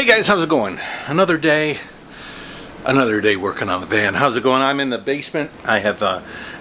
Hey guys, how's it going? Another day working on the van. How's it going? I'm in the basement. I have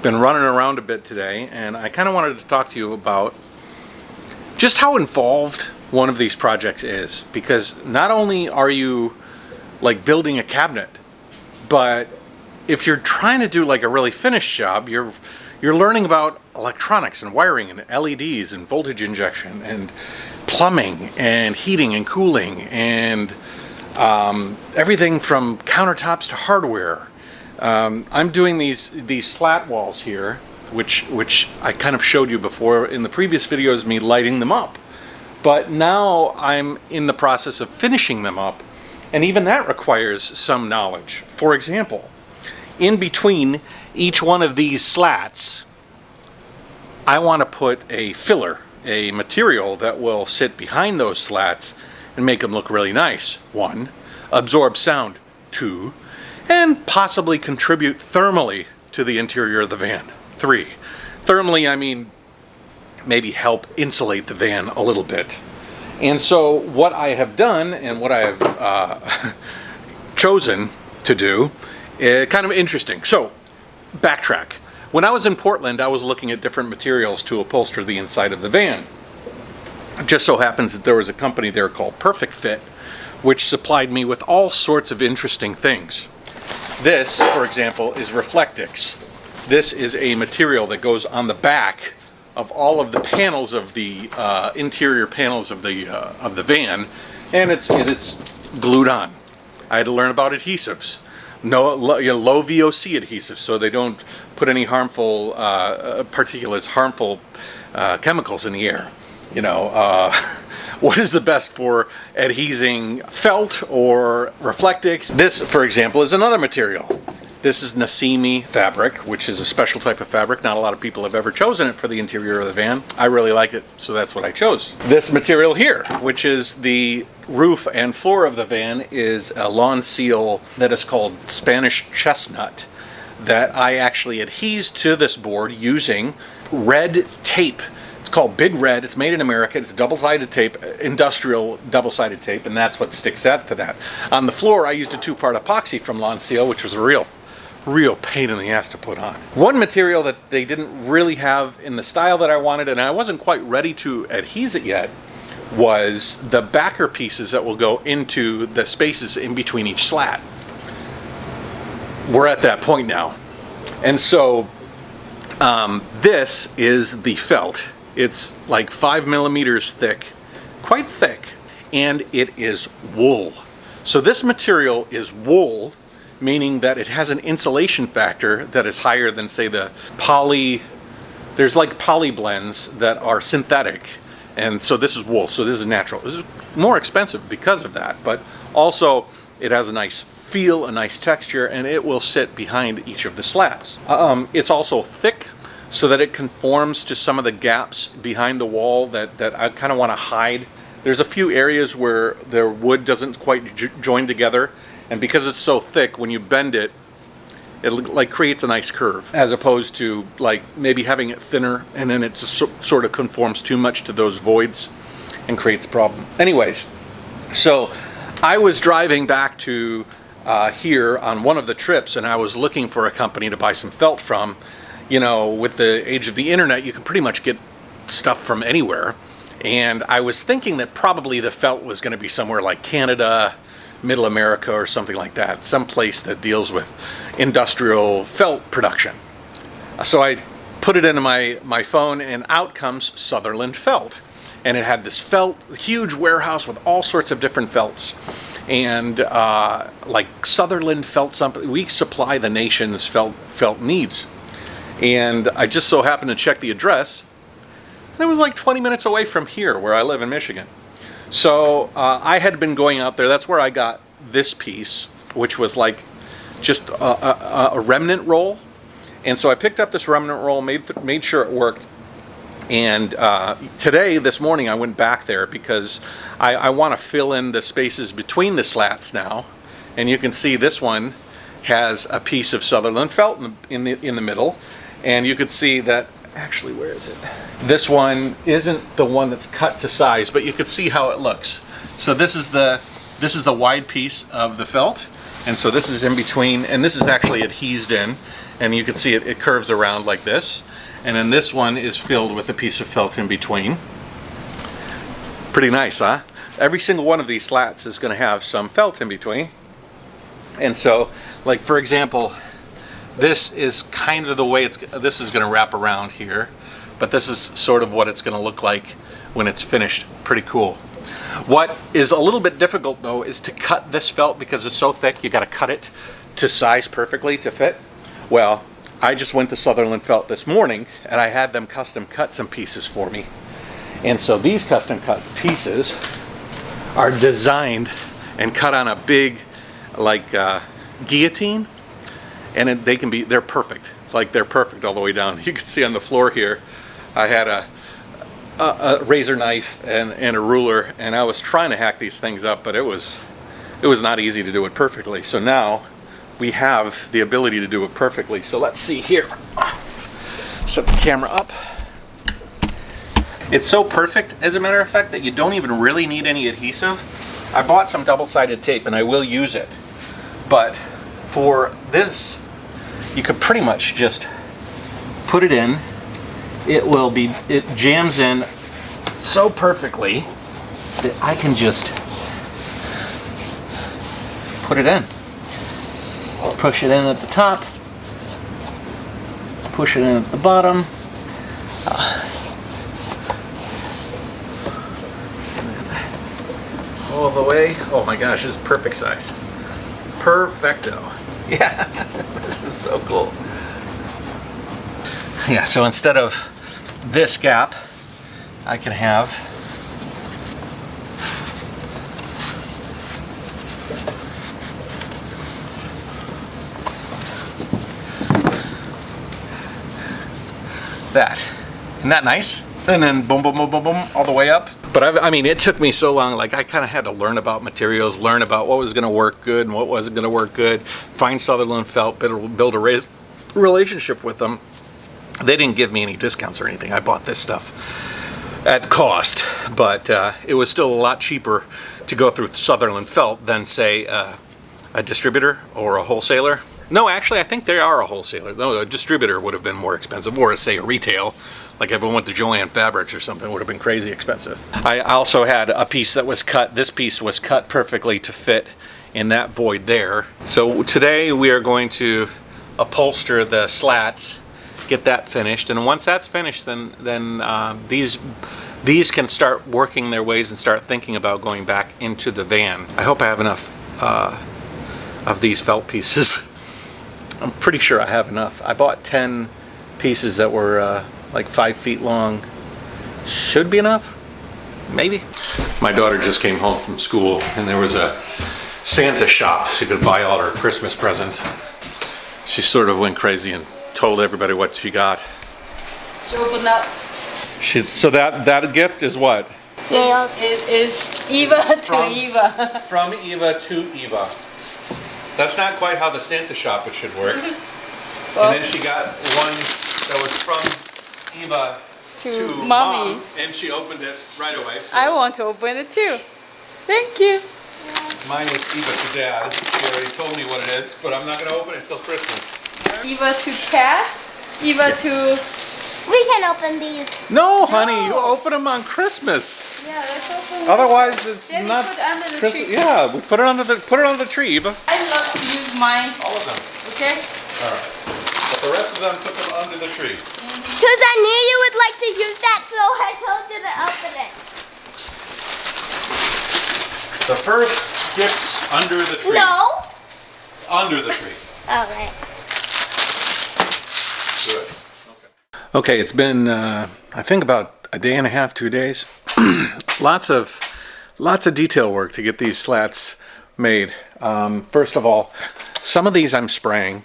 been running around a bit today, and I kind of wanted to talk to you about just how involved one of these projects is, because not only are you like building a cabinet, but if you're trying to do like a really finished job, you're learning about electronics and wiring and LEDs and voltage injection and plumbing and heating and cooling and everything from countertops to hardware. I'm doing these slat walls here, which I kind of showed you before in the previous videos, me lighting them up. But now I'm in the process of finishing them up, and even that requires some knowledge. For example, in between each one of these slats, I want to put a filler, a material that will sit behind those slats and make them look really nice. 1, absorb sound. 2, and possibly contribute thermally to the interior of the van. 3, thermally I mean maybe help insulate the van a little bit. And so what I have done and what I have chosen to do is kind of interesting. So backtrack. When I was in Portland, I was looking at different materials to upholster the inside of the van. It just so happens that there was a company there called Perfect Fit, which supplied me with all sorts of interesting things. This, for example, is Reflectix. This is a material that goes on the back of all of the panels of the interior panels of the van, and it's glued on. I had to learn about adhesives. Low VOC adhesives, so they don't put any harmful particulates, harmful chemicals in the air. What is the best for adhesing felt or Reflectix? This, for example, is another material. This is Nasimi fabric, which is a special type of fabric. Not a lot of people have ever chosen it for the interior of the van. I really like it, so that's what I chose. This material here, which is the roof and floor of the van, is a lawn seal that is called Spanish chestnut that I actually adhese to this board using red tape. It's called Big Red. It's made in America. It's double-sided tape, industrial double-sided tape, and that's what sticks out to that. On the floor, I used a 2-part epoxy from Lawn Seal, which was a real pain in the ass to put on. One material that they didn't really have in the style that I wanted, and I wasn't quite ready to adhese it yet, was the backer pieces that will go into the spaces in between each slat. We're at that point now. And so this is the felt. It's like 5 millimeters thick, quite thick, and it is wool. So this material is wool, meaning that it has an insulation factor that is higher than, say, the poly. There's like poly blends that are synthetic, and so this is wool, so this is natural. This is more expensive because of that, but also it has a nice feel, a nice texture, and it will sit behind each of the slats. It's also thick, so that it conforms to some of the gaps behind the wall that I kind of want to hide. There's a few areas where the wood doesn't quite join together, and because it's so thick, when you bend it, it like creates a nice curve, as opposed to like maybe having it thinner and then it just sort of conforms too much to those voids and creates a problem. Anyways, so I was driving back to here on one of the trips, and I was looking for a company to buy some felt from. With the age of the internet, you can pretty much get stuff from anywhere. And I was thinking that probably the felt was going to be somewhere like Canada, Middle America, or something like that. Some place that deals with industrial felt production. So I put it into my phone, and out comes Southerland Felt. And it had this huge warehouse with all sorts of different felts. And like Southerland Felt, we supply the nation's felt needs. And I just so happened to check the address, and it was like 20 minutes away from here, where I live in Michigan. So I had been going out there. That's where I got this piece, which was like just a remnant roll. And so I picked up this remnant roll, made sure it worked. And this morning, I went back there because I want to fill in the spaces between the slats now. And you can see this one has a piece of Southerland Felt in the middle. And you could see that, actually, where is it? This one isn't the one that's cut to size, but you could see how it looks. So this is the this is the wide piece of the felt, and so this is in between, and this is actually adhesed in, and you can see it curves around like this, and then this one is filled with a piece of felt in between. Pretty nice, huh? Every single one of these slats is going to have some felt in between, and so, like for example, this is kind of the way this is going to wrap around here, but this is sort of what it's going to look like when it's finished. Pretty cool. What is a little bit difficult though is to cut this felt because it's so thick. You got to cut it to size perfectly to fit. Well, I just went to Southerland Felt this morning and I had them custom cut some pieces for me. And so these custom cut pieces are designed and cut on a big like guillotine. And they're perfect. Like they're perfect all the way down. You can see on the floor here, I had a razor knife and a ruler, and I was trying to hack these things up, but it was not easy to do it perfectly. So now we have the ability to do it perfectly. So let's see here. Set the camera up. It's so perfect, as a matter of fact, that you don't even really need any adhesive. I bought some double-sided tape, and I will use it. But for this, you could pretty much just put it in. It jams in so perfectly that I can just put it in. Push it in at the top, push it in at the bottom. All the way. Oh my gosh, this is perfect size. Perfecto. Yeah, this is so cool. Yeah, so instead of this gap, I can have that. Isn't that nice? And then boom, boom, boom, boom, boom, all the way up. But I mean, it took me so long. Like I kind of had to learn about materials, learn about what was going to work good and what wasn't going to work good. Find Southerland Felt, build a relationship with them. They didn't give me any discounts or anything. I bought this stuff at cost, but it was still a lot cheaper to go through Southerland Felt than say a distributor or a wholesaler. No, actually, I think they are a wholesaler. No, a distributor would have been more expensive, or say a retail. Like if I went to Jayoe Fabrics or something, it would have been crazy expensive. I also had a piece that was cut. This piece was cut perfectly to fit in that void there. So today we are going to upholster the slats, get that finished, and once that's finished, then these can start working their ways and start thinking about going back into the van. I hope I have enough of these felt pieces. I'm pretty sure I have enough. I bought 10 pieces that were like 5 feet long. Should be enough, maybe. My daughter just came home from school and there was a Santa shop. She could buy all her Christmas presents. She sort of went crazy and told everybody what she got. She opened up. So that gift is what? Yes. It is Eva to Eva. From Eva to Eva. That's not quite how the Santa shop should work. Well, and then she got one that was from Eva to Mommy. And she opened it right away. So I want to open it too. Thank you. Mine was Eva to Dad. She already told me what it is, but I'm not going to open it until Christmas. Eva to Cat. Eva to... We can open these. No, honey, you open them on Christmas. Yeah, let's open. Otherwise, it's then not. Put it under the Christmas. tree. Yeah, we put it under the tree, Eva. I love to use mine. All of them. Okay. All right. But the rest of them, put them under the tree. Because I knew you would like to use that, so I told you to open it. The first gift's under the tree. No. Under the tree. All right. Good. Okay, it's been I think about a day and a half, 2 days. lots of detail work to get these slats made. First of all, some of these I'm spraying.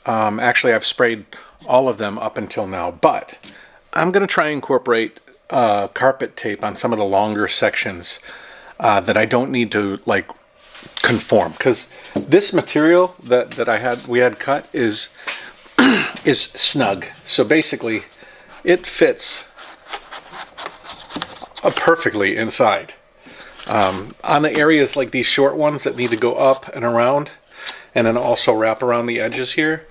Actually, I've sprayed all of them up until now, but I'm going to try and incorporate carpet tape on some of the longer sections that I don't need to like conform, because this material that we had cut is snug. So basically it fits perfectly inside. On the areas like these short ones that need to go up and around, and then also wrap around the edges here,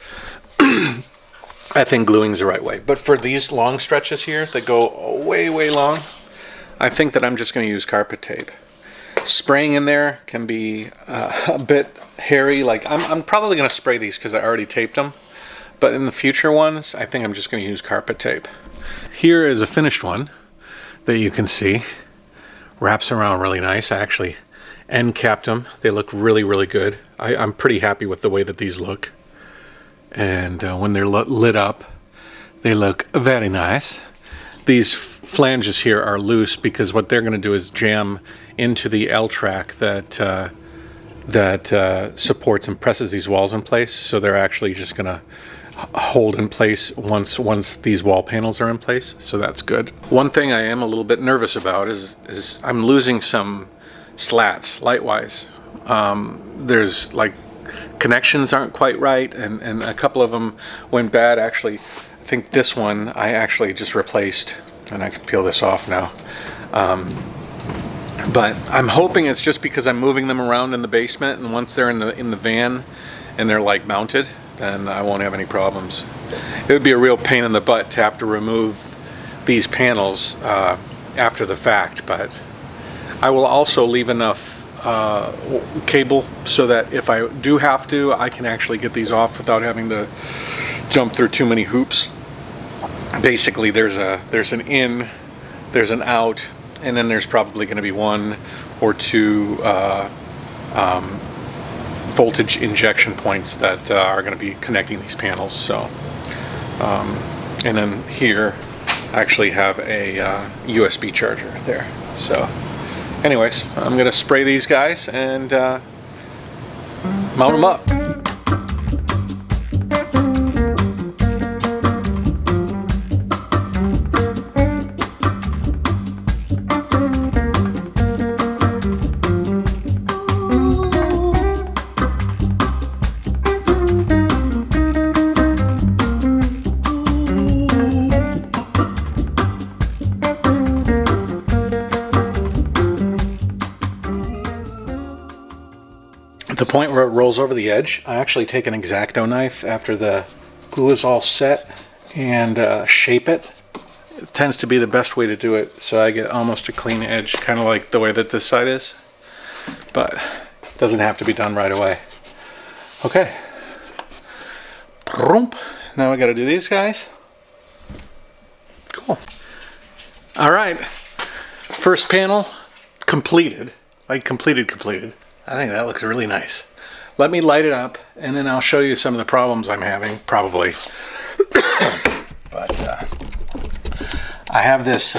I think gluing's the right way. But for these long stretches here that go way, way long, I think that I'm just going to use carpet tape. Spraying in there can be a bit hairy. Like I'm probably going to spray these because I already taped them. But in the future ones, I think I'm just going to use carpet tape. Here is a finished one that you can see. Wraps around really nice. I actually end capped them. They look really, really good. I'm pretty happy with the way that these look. And when they're lit up, they look very nice. These flanges here are loose because what they're going to do is jam into the L track that supports and presses these walls in place. So they're actually just going to hold in place once these wall panels are in place. So that's good. One thing I am a little bit nervous about is I'm losing some slats light-wise. There's like connections aren't quite right, and a couple of them went bad. Actually, I think this one I actually just replaced, and I can peel this off now. But I'm hoping it's just because I'm moving them around in the basement, and once they're in the van and they're like mounted, then I won't have any problems. It would be a real pain in the butt to have to remove these panels after the fact, but I will also leave enough cable so that if I do have to, I can actually get these off without having to jump through too many hoops. Basically, there's an in, there's an out, and then there's probably going to be 1 or 2 voltage injection points that are going to be connecting these panels. So, and then here I actually have a USB charger there. So anyways, I'm going to spray these guys and mount them up. The point where it rolls over the edge, I actually take an X-Acto knife after the glue is all set and shape it. It tends to be the best way to do it, so I get almost a clean edge, kind of like the way that this side is, but it doesn't have to be done right away. Okay. Now I got to do these guys. Cool. All right. First panel completed. Like completed. I think that looks really nice. Let me light it up, and then I'll show you some of the problems I'm having, probably. But I have this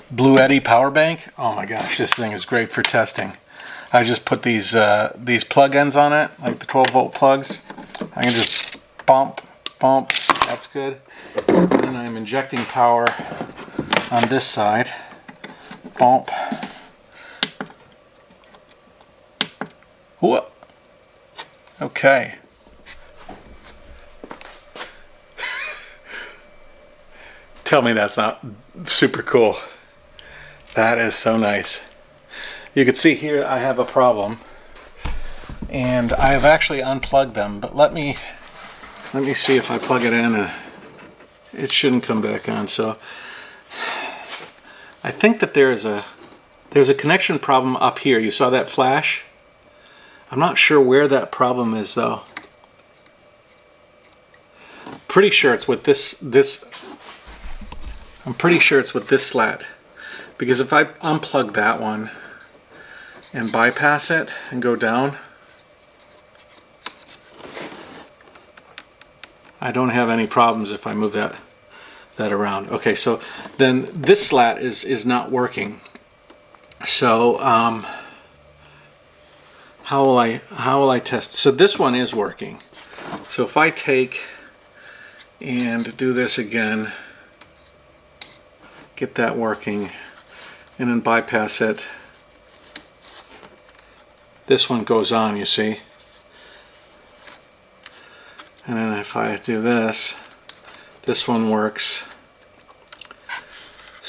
Blue Eddy power bank. Oh my gosh, this thing is great for testing. I just put these plug ends on it, like the 12-volt plugs. I can just bump. That's good. And then I'm injecting power on this side. Bump. Whoa. Okay. Tell me that's not super cool. That is so nice. You can see here I have a problem, and I have actually unplugged them, but let me see if I plug it in and it shouldn't come back on. So I think that there's a connection problem up here. You saw that flash? I'm not sure where that problem is though. Pretty sure it's with this. I'm pretty sure it's with this slat, because if I unplug that one and bypass it and go down, I don't have any problems if I move that around. Okay, so then this slat is not working. So how will I test? So this one is working. So if I take and do this again, get that working, and then bypass it, this one goes on, you see. And then if I do this, this one works.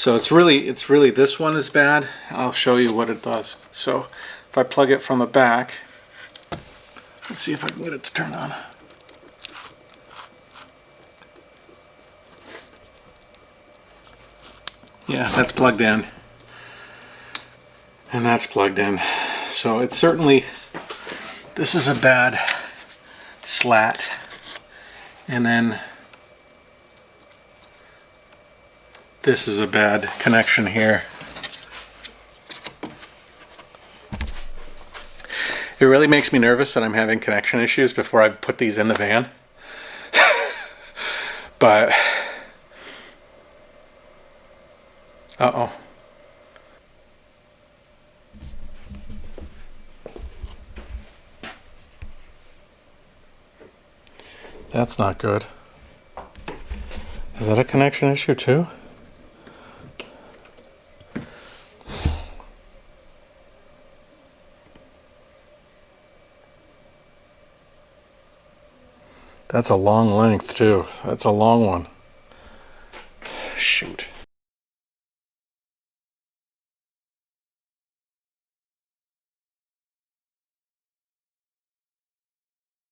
So it's really this one is bad. I'll show you what it does. So if I plug it from the back, let's see if I can get it to turn on. Yeah, that's plugged in. And that's plugged in. So it's certainly, this is a bad slat. And then this is a bad connection here. It really makes me nervous that I'm having connection issues before I put these in the van. But, uh-oh. That's not good. Is that a connection issue too? That's a long length too. That's a long one. Shoot.